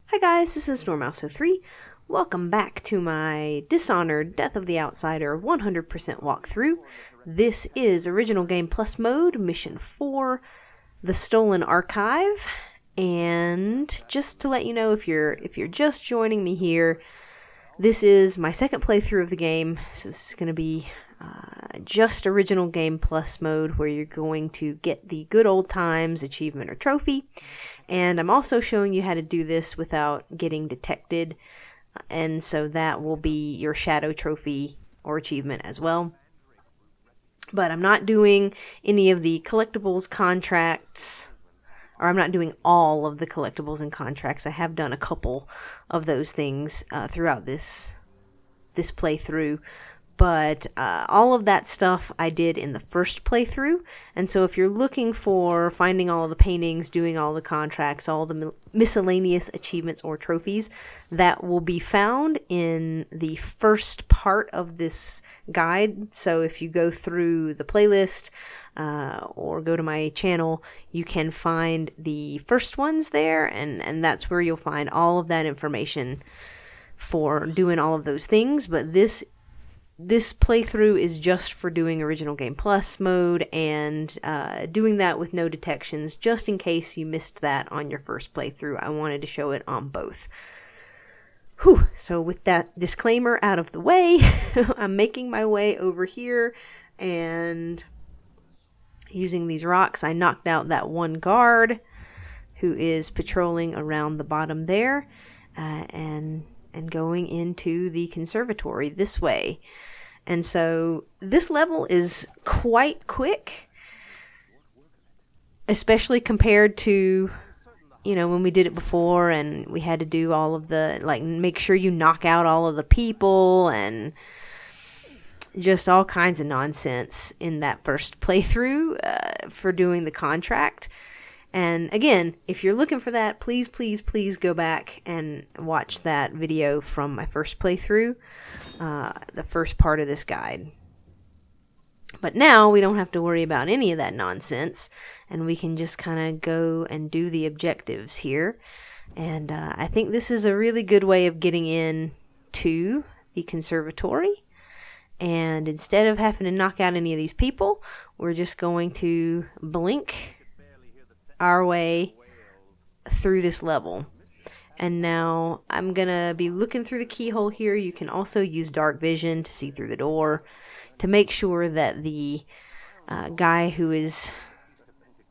Hi guys, this is Normouso3. Welcome back to my Dishonored Death of the Outsider 100% walkthrough. This is Original Game Plus mode, Mission 4, The Stolen Archive. And just to let you know, if you're just joining me here, this is my second playthrough of the game. So this is going to be just Original Game Plus mode, where you're going to get the good old times achievement or trophy. And I'm also showing you how to do this without getting detected. And so that will be your shadow trophy or achievement as well. But I'm not doing any of the collectibles contracts, or I'm not doing all of the collectibles and contracts. I have done a couple of those things throughout this playthrough. But all of that stuff I did in the first playthrough. And so if you're looking for finding all of the paintings, doing all the contracts, all the miscellaneous achievements or trophies, that will be found in the first part of this guide. So if you go through the playlist or go to my channel, you can find the first ones there. And that's where you'll find all of that information for doing all of those things. But this playthrough is just for doing Original Game Plus mode and doing that with no detections, just in case you missed that on your first playthrough. I wanted to show it on both. Whew. So with that disclaimer out of the way, I'm making my way over here and using these rocks. I knocked out that one guard who is patrolling around the bottom there and going into the conservatory this way. And so this level is quite quick, especially compared to, when we did it before and we had to do all of the, make sure you knock out all of the people and just all kinds of nonsense in that first playthrough for doing the contract. And again, if you're looking for that, please go back and watch that video from my first playthrough, the first part of this guide. But now we don't have to worry about any of that nonsense, and we can just kind of go and do the objectives here. And I think this is a really good way of getting in to the conservatory. And instead of having to knock out any of these people, we're just going to blink our way through this level. And now I'm gonna be looking through the keyhole here. You can also use dark vision to see through the door to make sure that the guy who is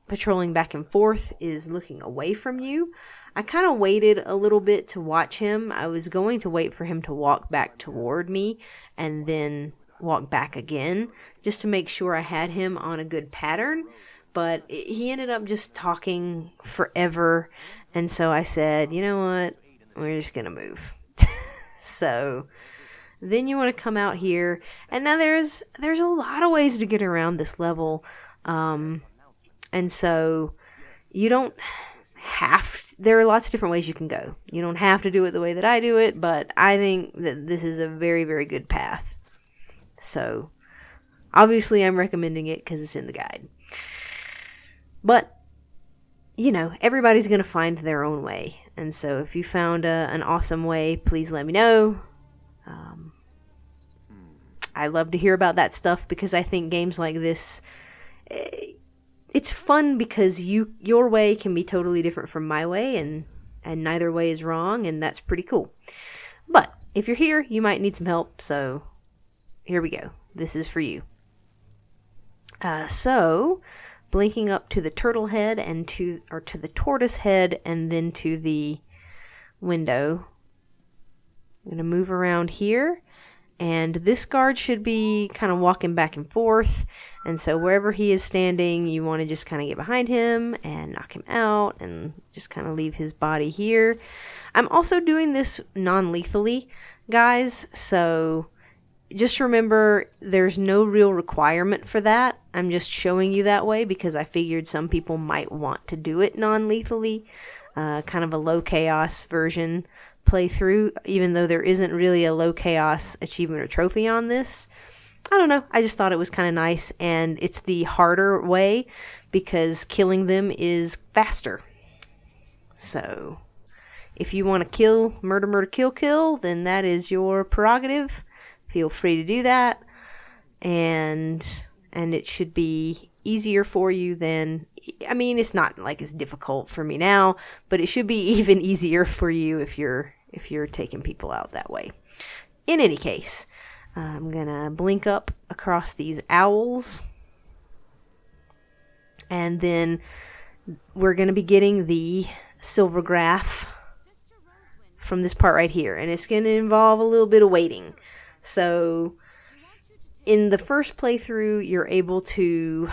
patrolling back and forth is looking away from you. I kind of waited a little bit to watch him. I was going to wait for him to walk back toward me and then walk back again, just to make sure I had him on a good pattern. But he ended up just talking forever. And so I said, you know what? We're just going to move. So then you want to come out here. And now there's a lot of ways to get around this level. And so you don't have to, there are lots of different ways you can go. You don't have to do it the way that I do it. But I think that this is a very, very good path. So obviously I'm recommending it because it's in the guide. But, everybody's going to find their own way. And so if you found an awesome way, please let me know. I love to hear about that stuff because I think games like this, it's fun because your way can be totally different from my way, and neither way is wrong, and that's pretty cool. But if you're here, you might need some help, so here we go. This is for you. Blinking up to the turtle head and to the tortoise head and then to the window. I'm going to move around here, and this guard should be kind of walking back and forth, and so wherever he is standing, you want to just kind of get behind him and knock him out and just kind of leave his body here. I'm also doing this non-lethally, guys, so just remember, there's no real requirement for that. I'm just showing you that way because I figured some people might want to do it non-lethally. Kind of a low chaos version playthrough, even though there isn't really a low chaos achievement or trophy on this. I don't know. I just thought it was kind of nice, and it's the harder way because killing them is faster. So If you want to kill, murder, kill, then that is your prerogative. Feel free to do that. And it should be easier for you than, I mean, it's not like it's difficult for me now, but it should be even easier for you if you're taking people out that way. In any case, I'm gonna blink up across these owls, and then we're gonna be getting the silver graph from this part right here, and it's gonna involve a little bit of waiting. So in the first playthrough, you're able to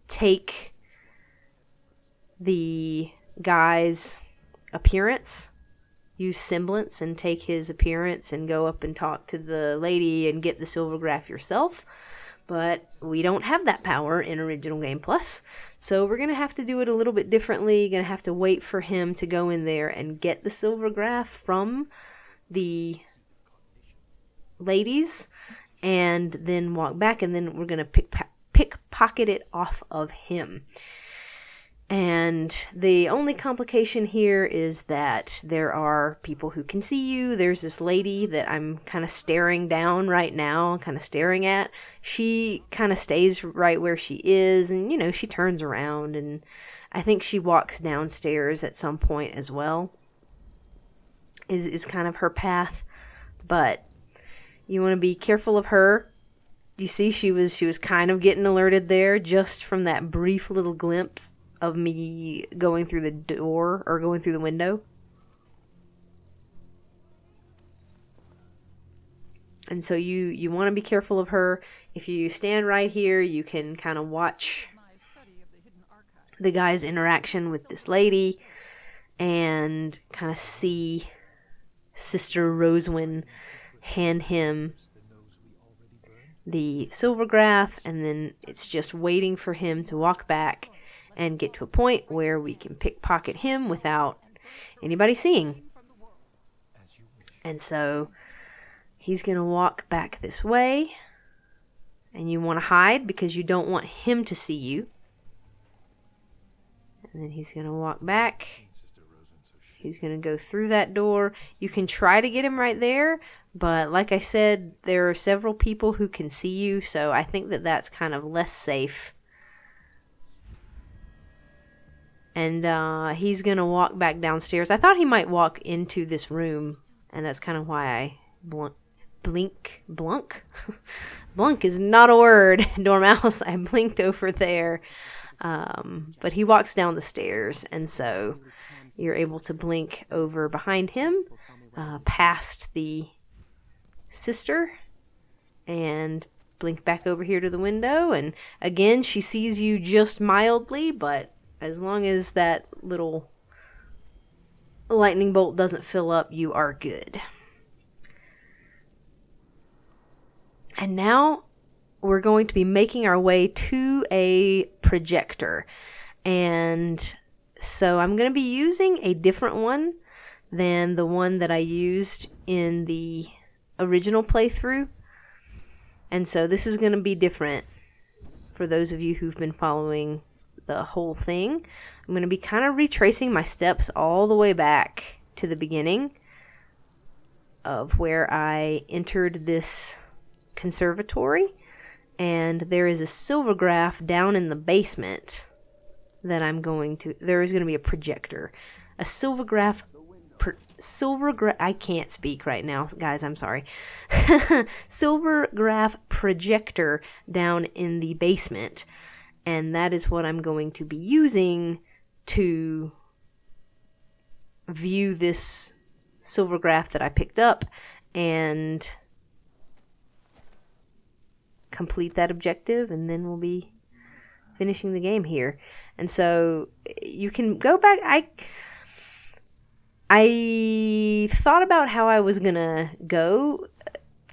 take the guy's appearance, use semblance and take his appearance and go up and talk to the lady and get the silver graph yourself. But we don't have that power in Original Game Plus, so we're going to have to do it a little bit differently. Going to have to wait for him to go in there and get the silver graph from the ladies and then walk back, and then we're going to pickpocket it off of him. And the only complication here is that there are people who can see you. There's this lady that I'm kind of staring down right now, kind of staring at. She kind of stays right where she is, and, you know, she turns around, and I think she walks downstairs at some point as well, is kind of her path. But you want to be careful of her. You see, she was kind of getting alerted there just from that brief little glimpse of me going through the door or going through the window. And so you want to be careful of her. If you stand right here, you can kind of watch the guy's interaction with this lady and kind of see Sister Rosewyn hand him the silver graph, and then it's just waiting for him to walk back and get to a point where we can pickpocket him without anybody seeing. And so he's going to walk back this way, and you want to hide because you don't want him to see you. And then he's going to walk back. He's going to go through that door. You can try to get him right there, but like I said, there are several people who can see you, so I think that that's kind of less safe. And he's going to walk back downstairs. I thought he might walk into this room, and that's kind of why I Blanc? Blanc is not a word, Dormouse. I blinked over there. But he walks down the stairs, and so you're able to blink over behind him, past the sister, and blink back over here to the window. And again, she sees you just mildly, but as long as that little lightning bolt doesn't fill up, you are good. And now we're going to be making our way to a projector. And so I'm going to be using a different one than the one that I used in the original playthrough. And so this is going to be different for those of you who've been following the whole thing. I'm going to be kind of retracing my steps all the way back to the beginning of where I entered this conservatory, and there is a silver graph down in the basement that there is going to be a projector, a silver graph, I can't speak right now, guys, I'm sorry. Silver graph projector down in the basement. And that is what I'm going to be using to view this silver graph that I picked up and complete that objective, and then we'll be finishing the game here. And so you can go back. I thought about how I was going to go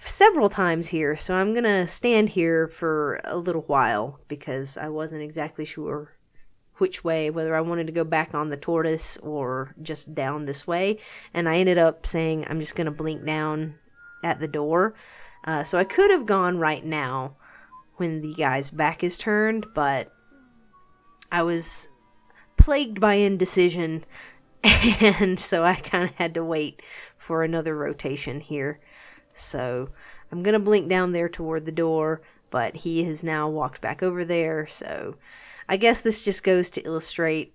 several times here, so I'm going to stand here for a little while because I wasn't exactly sure which way, whether I wanted to go back on the tortoise or just down this way. And I ended up saying I'm just going to blink down at the door. So I could have gone right now when the guy's back is turned, but I was plagued by indecision, and so I kind of had to wait for another rotation here. So I'm going to blink down there toward the door, but he has now walked back over there, so I guess this just goes to illustrate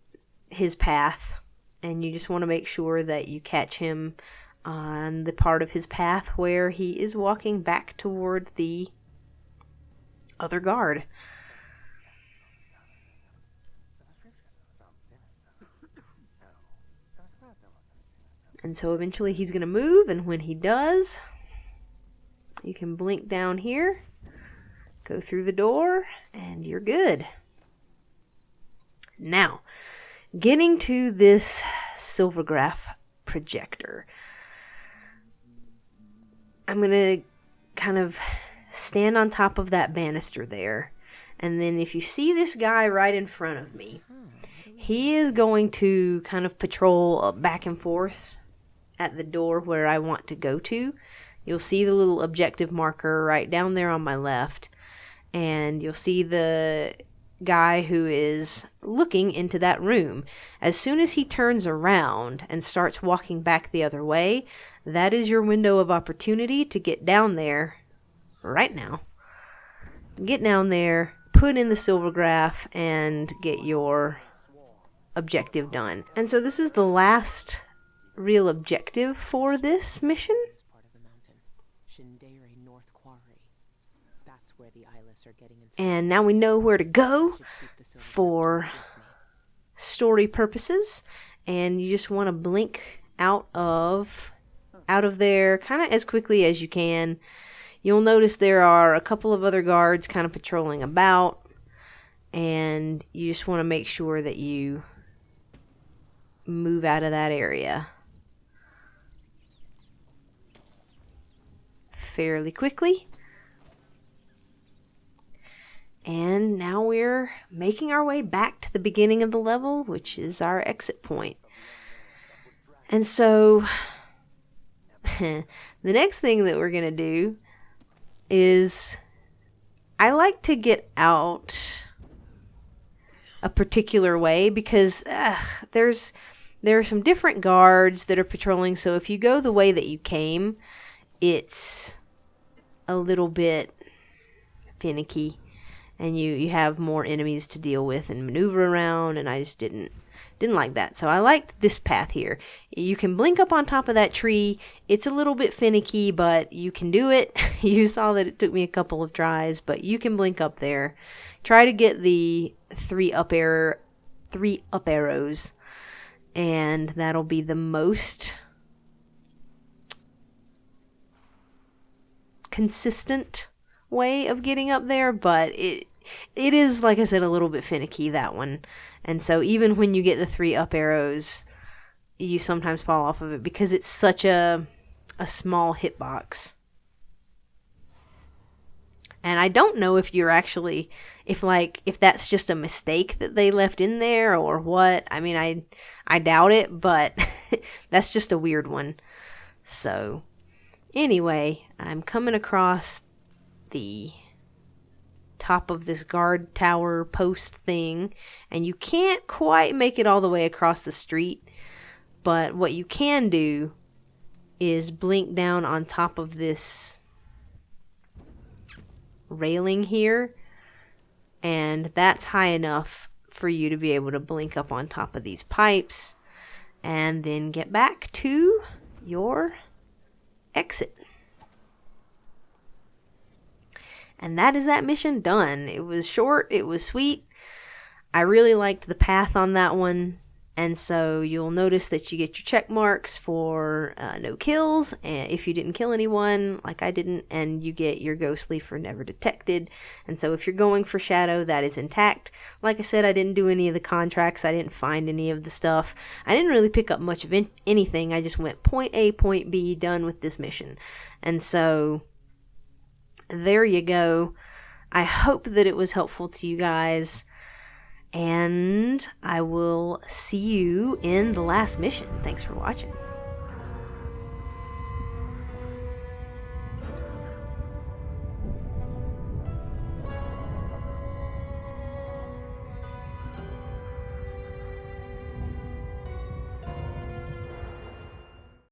his path, and you just want to make sure that you catch him on the part of his path where he is walking back toward the other guard. And so eventually he's going to move, and when he does, you can blink down here, go through the door, and you're good. Now, getting to this silvergraph projector, I'm going to kind of stand on top of that banister there, and then if you see this guy right in front of me, he is going to kind of patrol back and forth at the door where I want to go to. You'll see the little objective marker right down there on my left, and you'll see the guy who is looking into that room. As soon as he turns around and starts walking back the other way, that is your window of opportunity to get down there right now. Get down there, put in the silvergraph, and get your objective done. And so this is the last real objective for this mission. And now we know where to go for story purposes, and you just want to blink out of there kind of as quickly as you can. You'll notice there are a couple of other guards kind of patrolling about, and you just want to make sure that you move out of that area fairly quickly. And now we're making our way back to the beginning of the level, which is our exit point. And so the next thing that we're going to do is I like to get out a particular way because there are some different guards that are patrolling. So if you go the way that you came, it's a little bit finicky, and you have more enemies to deal with and maneuver around, and I just didn't like that. So I liked this path here. You can blink up on top of that tree. It's a little bit finicky, but you can do it. You saw that it took me a couple of tries, but you can blink up there. Try to get the three up arrows, and that'll be the most consistent way of getting up there, but it is, like I said, a little bit finicky, that one. And so even when you get the 3 up arrows, you sometimes fall off of it because it's such a small hitbox. And I don't know if you're actually, if that's just a mistake that they left in there or what. I mean, I doubt it, but that's just a weird one. So anyway, I'm coming across the top of this guard tower post thing, and you can't quite make it all the way across the street, but what you can do is blink down on top of this railing here, and that's high enough for you to be able to blink up on top of these pipes and then get back to your exit. And that is that mission done. It was short, it was sweet. I really liked the path on that one. And so you'll notice that you get your check marks for no kills, and if you didn't kill anyone, like I didn't, and you get your ghostly for never detected. And so if you're going for shadow, that is intact. Like I said, I didn't do any of the contracts. I didn't find any of the stuff. I didn't really pick up much of anything. I just went point A, point B, done with this mission. And so there you go. I hope that it was helpful to you guys. And I will see you in the last mission. Thanks for watching.